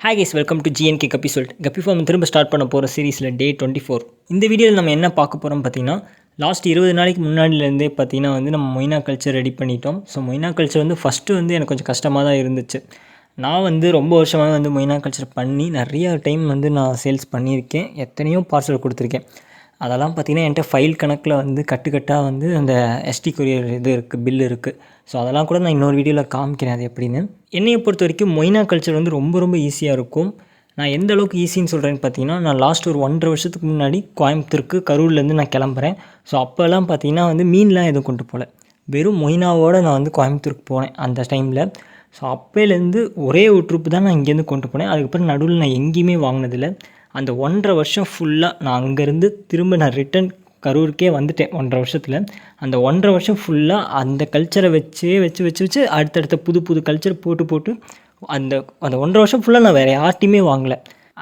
Hi guys, welcome to GNK கப்பி சொல்லிட்டு கப்பி ஃபார்ம் திரும்ப ஸ்டார்ட் பண்ண போகிற சீரிஸில் டே 24. இந்த வீடியோவில் நம்ம என்ன பார்க்க போகிறோம் பார்த்தீங்கன்னா, லாஸ்ட் 20 நாளைக்கு முன்னாடிலேருந்தே பார்த்தீங்கன்னா நம்ம மொய்னா கல்ச்சர் ரெடி பண்ணிட்டோம். ஸோ மொய்னா கல்ச்சர் ஃபஸ்ட்டு எனக்கு கொஞ்சம் கஷ்டமாக தான் இருந்துச்சு. நான் ரொம்ப வருஷமாக மொய்னா கல்ச்சர் பண்ணி நிறைய டைம் நான் சேல்ஸ் பண்ணியிருக்கேன். எத்தனையோ பார்சல் கொடுத்துருக்கேன். அதெல்லாம் பார்த்திங்கன்னா என்கிட்ட ஃபைல் கணக்கில் கட்டுக்கட்டாக அந்த எஸ்டி கொரியர் இது இருக்குது, பில் இருக்குது. ஸோ அதெல்லாம் கூட நான் இன்னொரு வீடியோவில் காமிக்கிறேன் அது எப்படின்னு. என்னையை பொறுத்த வரைக்கும் மொய்னா கல்ச்சர் ரொம்ப ஈஸியாக இருக்கும். நான் எந்த அளவுக்கு ஈஸின்னு சொல்கிறேன்னு பார்த்தீங்கன்னா, நான் லாஸ்ட் ஒரு 1.5 வருஷத்துக்கு முன்னாடி கோயம்புத்தூருக்கு கரூர்லேருந்து நான் கிளம்புறேன். ஸோ அப்போல்லாம் பார்த்தீங்கன்னா மீன்லாம் எதுவும் கொண்டு போகல, வெறும் மொய்னாவோடு நான் கோயம்புத்தூருக்கு போனேன் அந்த டைமில். ஸோ அப்போலேருந்து ஒரே ஒரு ட்ரிப்பு தான் நான் இங்கேருந்து கொண்டு போனேன். அதுக்கப்புறம் நடுவில் நான் எங்கேயுமே வாங்கினதில்லை. அந்த 1.5 வருஷம் ஃபுல்லாக நான் அங்கேருந்து திரும்ப நான் ரிட்டன் கரூருக்கே வந்துட்டேன் 1.5 வருஷத்தில். அந்த 1.5 வருஷம் ஃபுல்லாக அந்த கல்ச்சரை வச்சு அடுத்தடுத்த புது கல்ச்சர் போட்டு அந்த அந்த 1.5 வருஷம் ஃபுல்லாக நான் வேறு யார்ட்டையுமே வாங்கலை.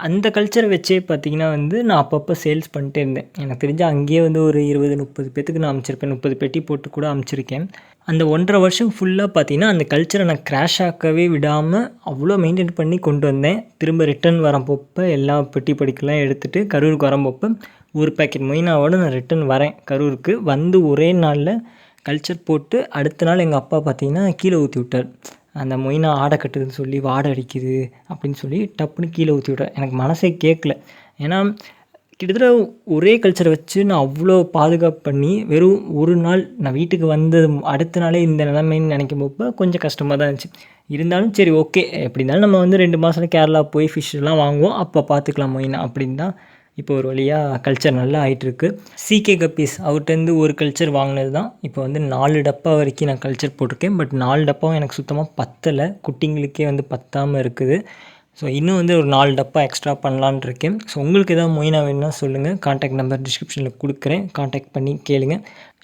அந்த கல்ச்சரை வச்சே பார்த்திங்கன்னா நான் அப்பப்போ சேல்ஸ் பண்ணிட்டே இருந்தேன். எனக்கு தெரிஞ்சு அங்கேயே ஒரு 20-30 பேத்துக்கு நான் அமைச்சிருப்பேன். 30 பெட்டி போட்டு கூட அமைச்சிருக்கேன். அந்த 1.5 வருஷம் ஃபுல்லாக பார்த்திங்கன்னா அந்த கல்ச்சரை நான் க்ராஷ் ஆக்கவே விடாமல் அவ்வளோ மெயின்டைன் பண்ணி கொண்டு வந்தேன். திரும்ப ரிட்டன் வரப்போப்போ எல்லா பெட்டி படிக்கெல்லாம் எடுத்துகிட்டு கரூருக்கு வரப்போப்போ ஒரு பேக்கெட் மொய்னாவோடு நான் ரிட்டன் வரேன் கரூருக்கு. ஒரே நாளில் கல்ச்சர் போட்டு அடுத்த நாள் எங்கள் அப்பா பார்த்திங்கன்னா கீழே ஊற்றி விட்டார். அந்த மொய்னா ஆடை கட்டுதுன்னு சொல்லி வாடை அடிக்குது அப்படின்னு சொல்லி டப்புன்னு கீழே ஊற்றி விட்டார். எனக்கு மனசே கேட்கல. ஏன்னா கிட்டத்தட்ட ஒரே கல்ச்சரை வச்சு நான் அவ்வளோ பாதுகாப்பு பண்ணி வெறும் ஒரு நாள் நான் வீட்டுக்கு வந்தது அடுத்த நாளே இந்த நிலைமைன்னு நினைக்கும் போப்போ கொஞ்சம் கஷ்டமாக தான் இருந்துச்சு. இருந்தாலும் சரி, ஓகே, எப்படி இருந்தாலும் நம்ம 2 மாதம் கேரளா போய் ஃபிஷ்ஷெல்லாம் வாங்குவோம், அப்போ பார்த்துக்கலாம் மொய்னா அப்படின்னு தான் இப்போ ஒரு வழியாக கல்ச்சர் நல்லா ஆகிட்டுருக்கு. சிகே கப்பீஸ் அவர்கிட்டருந்து ஒரு கல்ச்சர் வாங்கினது தான் இப்போ 4 டப்பா வரைக்கும் நான் கல்ச்சர் போட்டிருக்கேன். பட் 4 டப்பாவும் எனக்கு சுத்தமாக பத்தலை, குட்டிங்களுக்கே பத்தாமல் இருக்குது. ஸோ இன்னும் ஒரு 4 டப்பா எக்ஸ்ட்ரா பண்ணலான் இருக்கேன். ஸோ உங்களுக்கு எதாவது மொய்னா வேணும்னா சொல்லுங்கள், கான்டாக்ட் நம்பர் டிஸ்கிரிப்ஷனில் கொடுக்குறேன், கான்டாக்ட் பண்ணி கேளுங்க.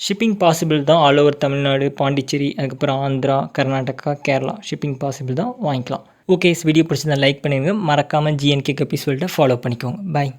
ஷிப்பிங் பாசிபிள் தான், ஆல் ஓவர் தமிழ்நாடு, பாண்டிச்சேரி, அதுக்கப்புறம் ஆந்திரா, கர்நாடகா, கேரளா ஷிப்பிங் பாசிபிள் தான், வாங்கிக்கலாம். ஓகே, வீடியோ பிடிச்சிருந்தா லைக் பண்ணிடுங்க. மறக்காமல் ஜிஎன்கே கப்பி சொல்லிட்டு ஃபாலோ பண்ணிக்கோங்க. பாய்.